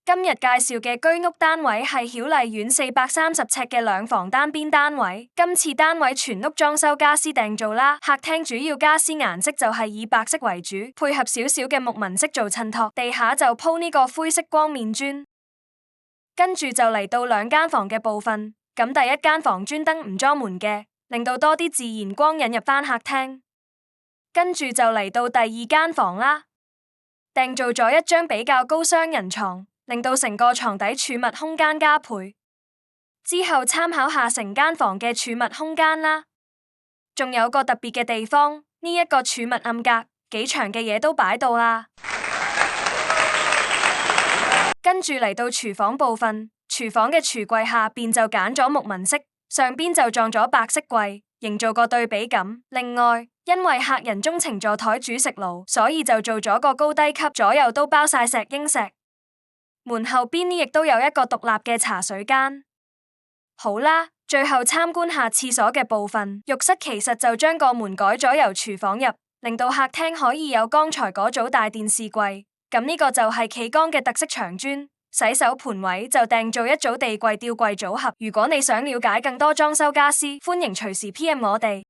今日介紹嘅居屋單位係曉麗苑430尺嘅兩房單邊單位。今次單位全屋裝修家私訂造啦，客廳主要家私顏色就係以白色為主，配合少少嘅木紋飾做襯托，地下就鋪呢個灰色光面磚。跟住就嚟到兩間房嘅部分，咁第一間房專登唔裝門嘅，令到多啲自然光引入返客廳。跟住就嚟到第二間房啦，訂造咗一張比較高雙人床，令到成個床底儲物空間加倍。之後參考下成間房嘅儲物空間啦，仲有個特別嘅地方，呢一個儲物暗格，幾長嘅嘢都擺到啦。跟住嚟到廚房部分，廚房嘅櫥櫃下邊就揀咗木紋飾，上邊就撞咗白色櫃，營造個對比感。另外，因為客人鍾情座台煮食爐，所以就做咗個高低級，左右都包晒石英石。門後邊呢亦都有一個獨立嘅茶水間。好啦，最後參觀下廁所嘅部分，浴室其實就將個門改咗由廚房入，令到客廳可以有剛才嗰組大電視櫃。咁呢個就係企缸嘅特色牆磚，洗手盤位就訂做一組地櫃吊櫃組合。如果你想了解更多裝修家私，歡迎隨時 PM 我哋。